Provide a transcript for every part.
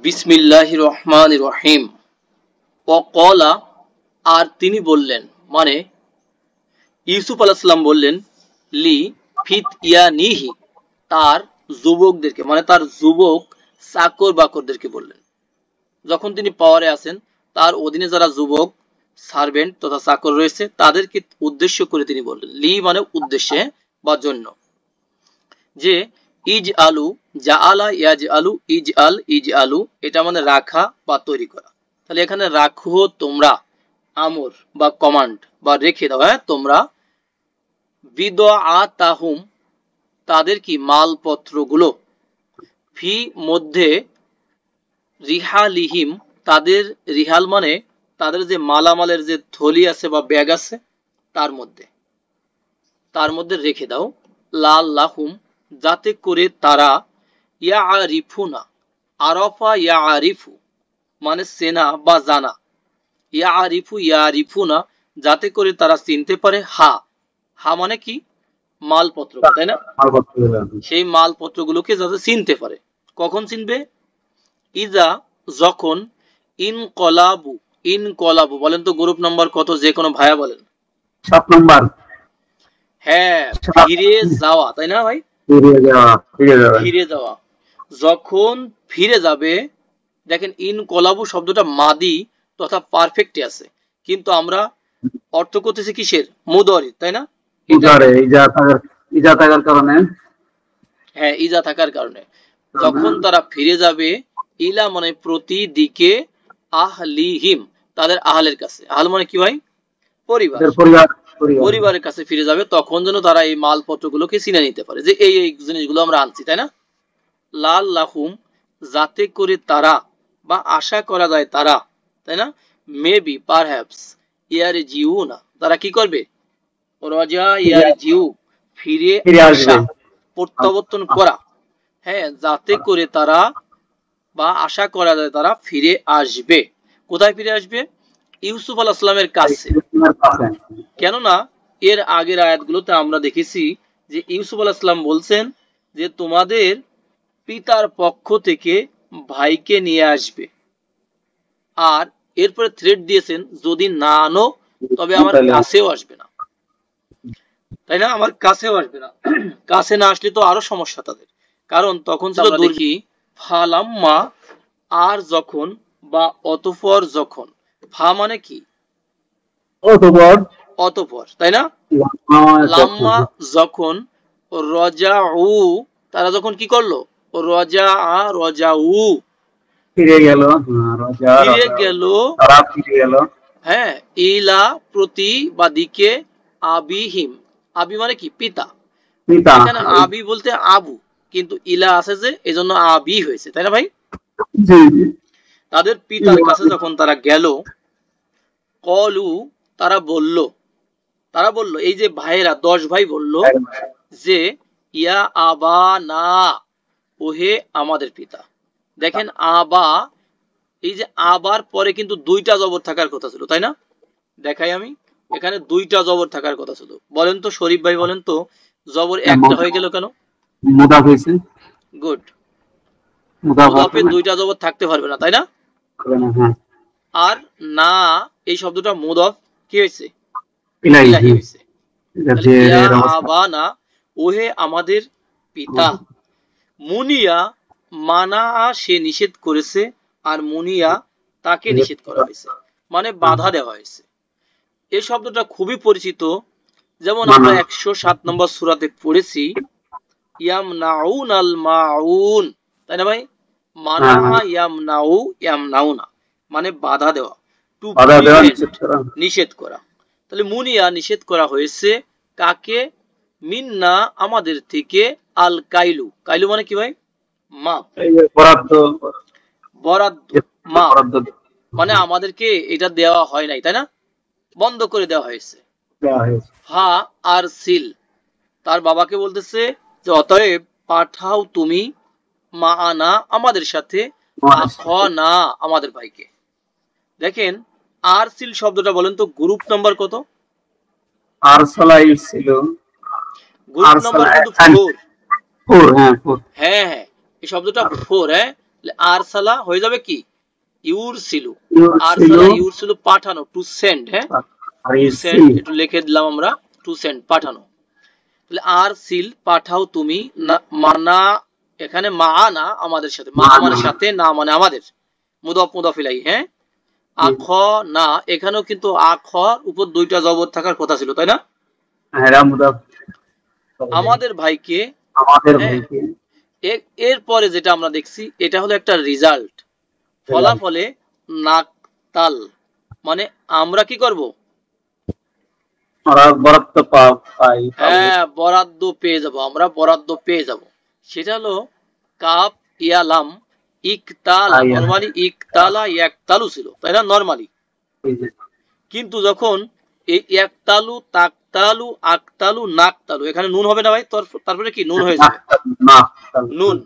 বিসমিল্লাহির রহমানির রহিম। ওয়াকালা, আর তিনি বললেন, মানে ইউসুফ আলাইহিস সালাম বললেন, লি ফিতয়ানিহি, তার যুবকদেরকে, মানে তার যুবক চাকর বাকরদেরকে বললেন। যখন তিনি পাওয়ারে আছেন, তার অধীনে যারা যুবক সার্ভেন্ট তথা চাকর রয়েছে তাদেরকে উদ্দেশ্য করে তিনি বললেন, লি মানে উদ্দেশ্যে বা জন্য, যে ইজ আলু, যা আলা ইয়াজ আলু, ইজ আল ইজ আলু, এটা মানে রাখা বা তৈরি করা। তাহলে এখানে রাখো তোমরা, আমর বা কমান্ড বা রেখে দাও, হ্যাঁ তোমরা, বিদআতাহুম, তাদের কি মালপত্রগুলো, ফি মধ্যে, রিহালিহিম, তাদের রিহাল মানে তাদের যে মালামালের যে থলি আছে বা ব্যাগ আছে তার মধ্যে রেখে দাও, লাল্লাহুম, যাতে করে তারা, ইয়ারিফুনা, আরাফা ইয়ারিফু মানে চেনা বা জানা, ইয়ারিফুনা, যাতে করে তারা চিনতে পারে, হা মানে কি, মালপত্র, তাই না? সেই মালপত্রগুলোকে যাতে চিনতে পারে। কখন চিনবে? ইজা, যখন, ইনকলাবু বলেন তো গ্রুপ নাম্বার কত, যে কোনো ভাইয়া বলেন। 7 নাম্বার। হ্যাঁ, ফিরে যাওয়া, তাই না ভাই? ফিরে যাওয়া, যখন ফিরে যাবে। দেখেন ইনকলাবু শব্দটা মাদি তথা পারফেক্টে আছে, কিন্তু আমরা অর্থ করতেছি কিসের? মুদরি, তাই না? ইজা থাকার কারণে, হ্যাঁ ইজা থাকার কারণে যখন তারা ফিরে যাবে, ইলা মানে প্রতি দিকে, আহলিহিম তাদের আহলের কাছে। আহল মানে কি ভাই? পরিবার। পরিবারের কাছে ফিরে যাবে, তখন যেন তারা এই মালপত্রগুলোকে চিনে নিতে পারে যে এই জিনিসগুলো আমরা আনছি, তাই না? লাল্লাহুম, যাতে করে তারা, বা আশা করা যায় তারা, তাই না? মেবি পারহ্যাপস, ইয়ারজিউনা, তারা কি করবে? রাজা ইয়ারজিউ, ফিরে আসা, প্রত্যাবর্তন করা। হ্যাঁ, যাতে করে তারা, বা আশা করা যায় তারা ফিরে আসবে। কোথায় ফিরে আসবে? ইউসুফ আলাইহিস সালামের কাছে। কেননা এর আগের আয়াতগুলোতে আমরা দেখেছি যে ইউসুফ আলাইহিস সালাম বলছেন যে তোমাদের পিতার পক্ষ থেকে ভাইকে নিয়ে আসবে, আর এরপরে থ্রেট দিয়েছেন যদি না আনো তবে আমার কাছেও আসবে না, তাই না? আমার কাছেও আসবে না। কাছে না আসলে তো আরো সমস্যা তাদের, কারণ তখন ছিল দুর্গি ফালাম্মা, আর যখন, বা অতঃপর যখন। ফা মানে কি? অতঃপর, তাই না? লাম্মা যখন, রজাউ, তারা যখন কি করলো? রজাউ, ফিরে গেল, হ্যাঁ, ইলা প্রতি বা দিকে, আবিহিম, আবি মানে কি? পিতা। এখানে আবি বলতে আবু, কিন্তু ইলা আছে যে এজন্য আবি হয়েছে, তাই না ভাই? তাদের পিতার কাছে যখন তারা গেল, কলু, তারা বলল, এই যে ভাইয়েরা 10 ভাই বলল যে ইয়া আবা না, ওহে আমাদের পিতা। দেখেন আবা, এই যে আবার পরে কিন্তু 2টা জবর থাকার কথা ছিল, তাই না? দেখাই আমি, এখানে 2টা জবর থাকার কথা ছিল। বলেন তো শরীফ ভাই, বলেন তো জবর একটা হয়ে গেল কেন? মুদাফ হইছে। গুড, মুদাফে 2টা জবর থাকতে পারবে না, তাই না? আর না, এই শব্দটা মুদাফ কি হয়েছে? ইলাহি হয়েছে। আবানা, ওহে আমাদের পিতা। মুনিয়া, মানা সে নিষেধ করেছে, আর মুনিয়া তাকে নিষেধ করা হয়েছে, মানে বাধা দেওয়া হয়েছে। এই শব্দটা খুবই পরিচিত, যেমন আমরা 107 নম্বর সূরাতে পড়েছি, ইয়ামনাউন আল মাউন, তাই না ভাই? মানা ইয়ামনাউনা মানে বাধা দেওয়া, টু নিষেধ করা। তাহলে মুনিয়া নিষেধ করা হয়েছে কাকে? মিন্না আমাদের থেকে, আল কাইলু, কাইলু মানে কি ভাই? মাপ, বরাদ্দ, মাপ মানে আমাদেরকে এটা দেওয়া হয় নাই, তাই না? বন্ধ করে দেওয়া হয়েছে। হা আর সিল, তার বাবাকে বলতেছে যে অতএব পাঠাও তুমি, মা আনা আমাদের সাথে, না আমাদের ভাইকে। দেখেন আর সিল শব্দটা বলেন তো গ্রুপ নাম্বার কত? আরসালাইল ছিল, গ্রুপ নাম্বার কিন্তু 4। হ্যাঁ 4, হ্যাঁ এই শব্দটা 4, হ্যাঁ আরসালা হয়ে যাবে কি ইউরসিলু, ইউরসিলু আরসালা ইউরসিলু পাঠানো, টু সেন্ড। হ্যাঁ, আর টু সেন্ড ইরসিল একটু লিখে দিলাম আমরা, টু সেন্ড পাঠানো। তাহলে আরসিল পাঠাও তুমি, মানা এখানে মানা আমাদের সাথে, মা মানে সাথে, না মানে আমাদের, মুদাফ মুদাফ ইলাইহি। হ্যাঁ, আখ না এখানেও কিন্তু আখর উপর দুইটা জবর থাকার কথা ছিল, তাই না? হ্যাঁ মুদাফ আমাদের ভাইকে, আমাদের হ্যাঁ, ভাইকে। এরপরে যেটা আমরা দেখছি এটা হলো একটা রেজাল্ট, ফলাফলে নাকতাল মানে আমরা কি করব, আমরা বরাদ্দ পাই। হ্যাঁ বরাদ্দ পেয়ে যাব, আমরা বরাদ্দ পেয়ে যাব। সেটা হলো কাপ ইয়ালাম ইকতালা, নরমালি ইকতালা ইয়াকতালু ছিল, তাই না নরমালি। কিন্তু যখন এই একতালু তাকতালু আকতালু নাকতালু, এখানে নুন হবে না ভাই, তারপরে কি নুন হয়ে যাবে, নুন,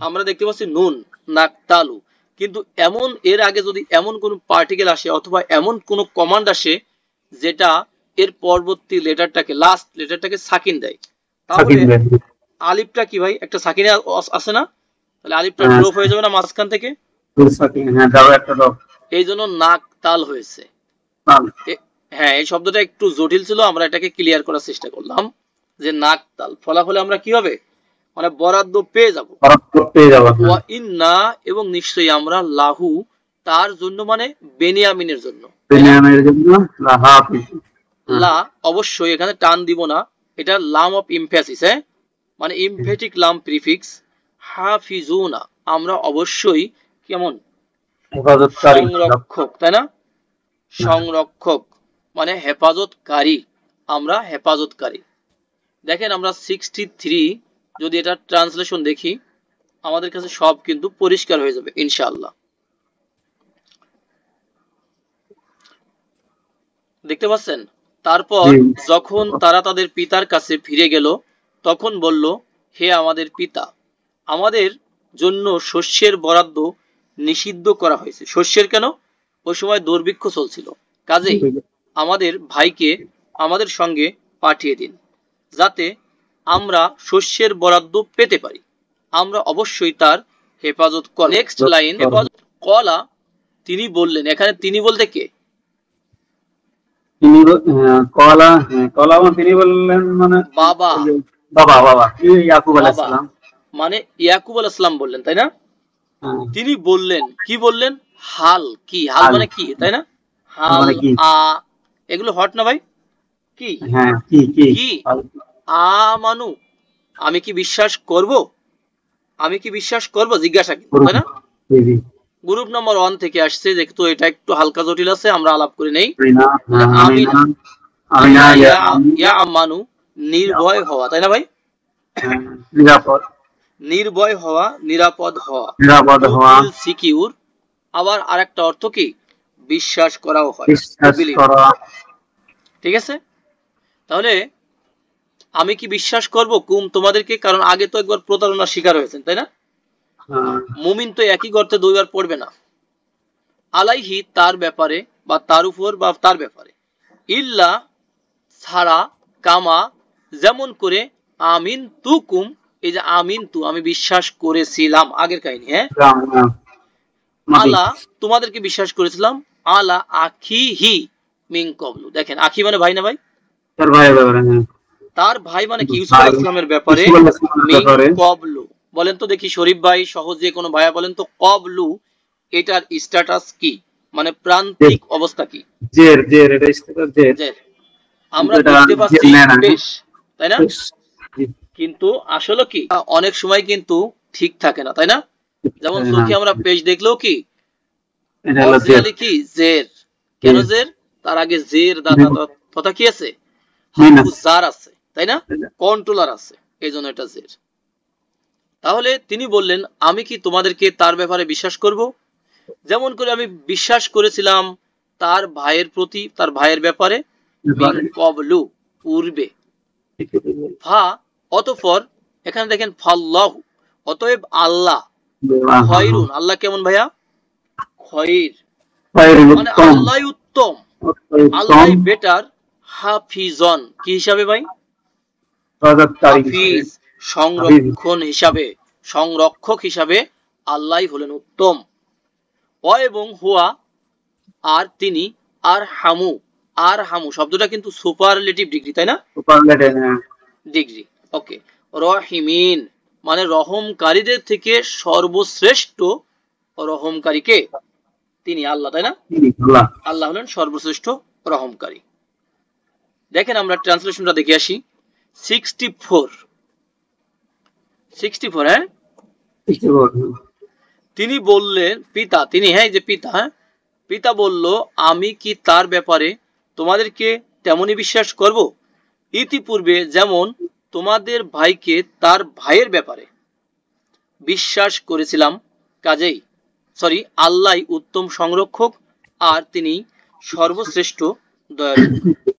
আমরা দেখতে পাচ্ছি নুন নাকতালু। কিন্তু এমন এর আগে যদি এমন কোন পার্টিকেল আসে অথবা এমন কোন কমান্ড আসে যেটা এর পরবর্তী লেটারটাকে, লাস্ট লেটারটাকে সাকিন দেয়, তাহলে আলিফটা কি ভাই একটা সাকিনে আছে না, তাহলে আলিফটা ড্রপ হয়ে যাবে না মাঝখান থেকে, এই জন্য নাকতাল হয়েছে। হ্যাঁ, এই শব্দটা একটু জটিল ছিল, আমরা এটাকে ক্লিয়ার করার চেষ্টা করলাম যে নাকতাল, ফলাফলে আমরা কি হবে মানে বরাদ্দ পেয়ে যাব, ওয়া ইন্না এবং নিশ্চয়ই আমরা লাহু তার জন্য মানে বেনিয়ামিনের জন্য, বেনিয়ামিনের জন্য লা অবশ্যই এখানে টান দিব না, এটা লাম অফ ইমফ্যাসিস, হ্যাঁ মানে ইমফেটিক লাম প্রিফিক্স, হাফিজুনা আমরা অবশ্যই কেমন সংরক্ষক, তাই না, সংরক্ষক মানে হেফাজতকারী, আমরা হেফাজতকারী। দেখেন আমরা 63 যদি এটা ট্রান্সলেশন দেখি আমাদের কাছে সব কিন্তু পরিষ্কার হয়ে যাবে ইনশাআল্লাহ। দেখতে পাচ্ছেন, তারপর যখন তারা তাদের পিতার কাছে ফিরে গেল তখন বলল, হে আমাদের পিতা, আমাদের জন্য শস্যের বরাদ্দ নিষিদ্ধ করা হয়েছে। শস্যের কেন, ওই সময় দুর্ভিক্ষ চলছিল, কাজেই আমাদের ভাইকে আমাদের সঙ্গে পাঠিয়ে দিন যাতে আমরা শস্যের বরাদ্দ পেতে পারি, আমরা অবশ্যই তার হেফাজত করি। নেক্সট লাইন, কলা তিনি বললেন, এখানে তিনি বলতে কে, তিনি তিনি বললেন মানে বাবা, বাবা ইয়াকুব আলাইহিস সালাম, মানে ইয়াকুব আলাইহিস সালাম বললেন, তাই না? তিনি বললেন, কি বললেন, হাল কি, হাল মানে কি, তাই না, হাল এগুলো হট না ভাই, কি হ্যাঁ কি আমানু আমি কি বিশ্বাস করব, আমি কি বিশ্বাস করব জিজ্ঞাসা, তাই না? গ্রুপ নম্বর 1 থেকে আসছে, যেহেতু এটা একটু হালকা জটিল আছে আমরা আলাপ করে নেই। আমানু নির্ভয় হওয়া, তাই না ভাই, নিরাপদ, নির্ভয় হওয়া, নিরাপদ হওয়া, সিকিউর। আবার আরেকটা অর্থ কি, বিশ্বাস করাও হয়, ঠিক আছে? তাহলে আমি কি বিশ্বাস করব কুম তোমাদেরকে, কারণ আগে তো একবার প্রতারণার শিকার হয়েছেন, তাই না? মুমিন তো একই গর্তে দুইবার পড়বে না। আলাইহি তার ব্যাপারে বা তার উপর বা তার ব্যাপারে, ইল্লা ছাড়া, কামা যেমন করে, আমিন তুকুম এই যে আমিন তু আমি বিশ্বাস করেছিলাম, আগের কাহিনী। হ্যাঁ, আলা তোমাদেরকে বিশ্বাস করেছিলাম, আলা আখিহি মিন কবলু, দেখেন আখি মানে ভাই না ভাই, তার ভাই ব্যাপারে, তার ভাই মানে কি ইউসুফ আলাইহিস সালামের ব্যাপারে, মিন কবলু বলেন তো দেখি শরীফ ভাই সহজে কোনো ভাইয়া বলেন তো, কবলু এটার স্ট্যাটাস কি, মানে প্রান্তিক অবস্থা কি, জের জের এটা স্ট্যাটাস জের, আমরা দেখতে পাচ্ছি পেশ, তাই না? কিন্তু আসলে কি অনেক সময় কিন্তু ঠিক থাকে না, তাই না? যেমন চোখে আমরা পেশ দেখলেও কি কি জের, কেন জের, তার আগে জের দাদা তথা কি আছে, হারফুজার আছে, তাই না, কন্ট্রোলার আছে, এই জন্য এটা জের। তাহলে তিনি বললেন, আমি কি তোমাদেরকে তার ব্যাপারে বিশ্বাস করব, যেমন করে আমি বিশ্বাস করেছিলাম তার ভাইয়ের প্রতি, তার ভাইয়ের ব্যাপারে, মিন কবলু পূর্বে, ফা অতঃপর, এখানে দেখেন ফাল্লাহু অতএব আল্লাহ, খয়রুন আল্লাহ কেমন ভাইয়া, খয়র মানে আল্লাহই উত্তম, আল্লাহই বেটার, হাফিজন কি হিসাবে ভাই, হাফিজ সংরক্ষণ হিসাবে, সংরক্ষক হিসাবে আল্লাহ হলেন উত্তম। এবং হুয়া আর তিনি, আর হামু শব্দটা কিন্তু সুপারলেটিভ ডিগ্রি, তাই না? সুপারলেটিভ, হ্যাঁ ডিগ্রি। ওকে। রহিমিন মানে রহমকারীদের থেকে সর্বশ্রেষ্ঠ রহমকারীকে, তিনি আল্লাহ, তাই না? আল্লাহ হলেন সর্বশ্রেষ্ঠ রহমকারী। দেখেন আমরা ট্রান্সলেশনটা দেখে আসি। 64, হ্যাঁ। তিনি বললেন, পিতা, তিনি, হ্যাঁ যে পিতা, হ্যাঁ, পিতা বলল, আমি কি তার ব্যাপারে তোমাদেরকে তেমনি বিশ্বাস করব ইতিপূর্বে যেমন তোমাদের ভাইকে তার ভাইয়ের ব্যাপারে বিশ্বাস করেছিলাম। কাজেই আল্লাহ উত্তম সংরক্ষক আর তিনি সর্বশ্রেষ্ঠ দয়ালু।